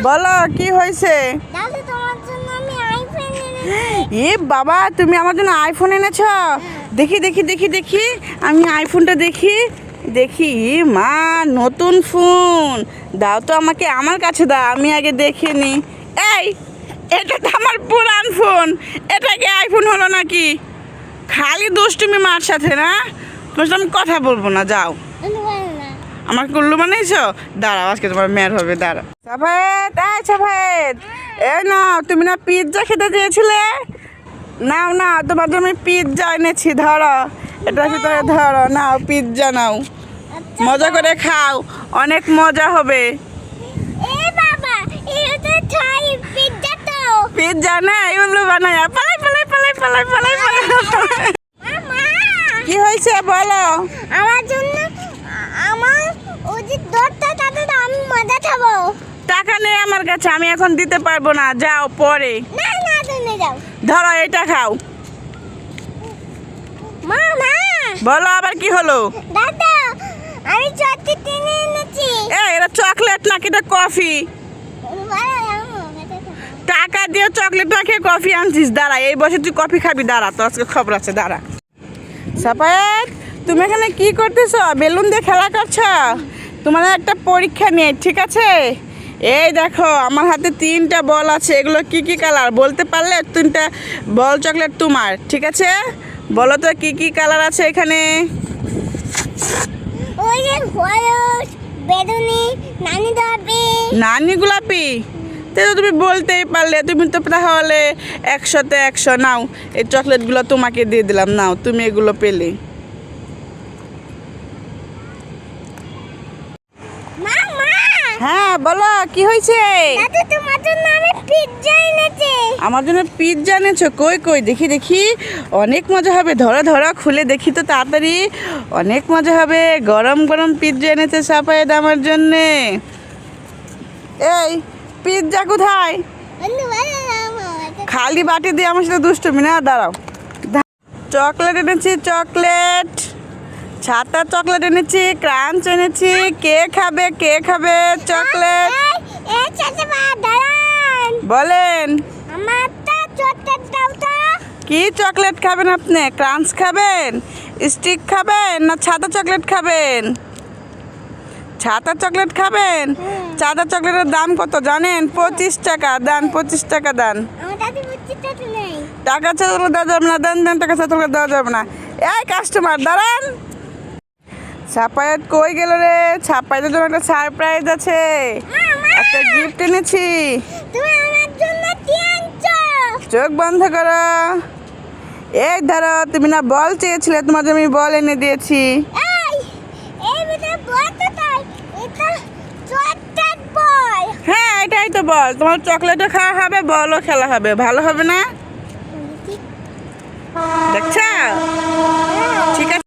বলো কি হয়েছে? দাদু তোমার জন্য আমি আইফোন এনেছি। এ বাবা, তুমি আমার জন্য আইফোন এনেছো? দেখি দেখি দেখি দেখি, আমি আইফোনটা দেখি দেখি। মা, নতুন ফোন দাও তো আমাকে, আমার কাছে দাও, আমি আগে দেখিনি। এই, এটা তো আমার পুরান ফোন, এটা কি আইফোন হলো নাকি? খালি দুষ্টুমি মার সাথে না, তোমার সাথে আমি কথা বলবো না, যাও। আমার কুল্লু বানাইছো? দাঁড়াও, আজকে তোমার মেয়ের হবে, দাঁড়াও। সাফায়েত, এই সাফায়েত, এই নাও, তুমি না পিৎজা খেতে চেয়েছিলে? নাও না, তোমার জন্য আমি পিৎজা এনেছি, ধরো, এটার ভিতরে ধরো, নাও পিৎজা নাও, মজা করে খাও, অনেক মজা হবে। এ বাবা, এটা থাই পিৎজা তো। পিৎজা না, এগুলো বানায় পালাই পালাই পালাই পালাই পালাই পালাই। মামা, কি হয়েছে বলো? আমার জন্য আমার ওই দরটা তাতে আমি মজা খাবো। টাকা নেই আমার কাছে, আমি এখন দিতে পারবো না, যাও পরে। না না, তুমি যাও। ধরো, এটা খাও। মামা, বলো আবার কি হলো? দাদা, আমি চকলেট কিনে এনেছি। এটা চকলেট নাকি এটা কফি? টাকা দিয়ে চকলেট না খেয়ে কফি আনছিস? দাঁড়া, এই বসে তুই কফি খাবি, দাঁড়া, তো আজকে খবর আছে, দাঁড়া। সাফায়েত, তুমি এখানে কি করতেছো? বেলুন দিয়ে খেলা করছো? তোমার একটা পরীক্ষা নিয়ে, ঠিক আছে? এই দেখো, আমার হাতে 3টা বল আছে, এগুলো কি কি কালার বলতে পারলে 3টা বল চকলেট তোমার, ঠিক আছে? বলো তো কি কি কালার আছে এখানে? ওই যে হলুদ, বেগুনি, নানি গোলাপি। নানি গোলাপি? তো তুমি বলতেই পারলে, তুমি তো তাহলে 100তে 100। নাও, এই চকলেটগুলো তোমাকে দিয়ে দিলাম, নাও, তুমি এগুলো পেলে। মামা, হ্যাঁ বলো, কি হয়েছে? দাদু তোমার জন্য আমি পিৎজা এনেছি। আমার জন্য পিৎজা এনেছো? কই কই, দেখি দেখি, অনেক মজা হবে, ধরো ধরো, খুলে দেখি তো তাড়াতাড়ি, অনেক মজা হবে। গরম গরম পিৎজা এনেছে সাফায়েত আমার জন্যে। এই পিৎজা কোথায়? খালি বাটি দিয়ে আমার সাথে দুষ্টুমি না, দাঁড়াও। চকলেট এনেছি, চকলেট, ছাতা চকলেট এনেছি, ক্রাঞ্চ এনেছি। কে খাবে, কে খাবে চকলেট? এই চাচা দাঁড়ান, বলেন। আমারটা চকলেট দাও তো। কি চকলেট খাবেন আপনি? ক্রাঞ্চ খাবেন, স্টিক খাবেন, না ছাতা চকলেট খাবেন? ছাতা চকলেট খাবেন? ছাতা চকলেটের দাম কত জানেন? 25 টাকা। দান, 25 টাকা দান। আমার দাদু বুঝতে তো নেই। টাকা ছাড়া দেওয়া যাবে না, দেন দেন, টাকা ছাড়া দেওয়া যাবে না। এই কাস্টমার দাঁড়ান। সাফায়েত কই গেল রে? সাফায়েতের জন্য একটা সারপ্রাইজ আছে, একটা গিফট এনেছি। তুমি আমার জন্য কি আনছো? চোখ বন্ধ করো। এই ধরো, তুমি না বল চেয়েছিলে, তোমার জন্য আমি বল এনে দিয়েছি। এই ভিতরে বল তো তাই, এটা চকলেট বল। হ্যাঁ, এটাই তো বল। তোমার চকলেটও খাওয়া হবে, বলও খেলা হবে, ভালো হবে না? দেখছো? ঠিক আছে।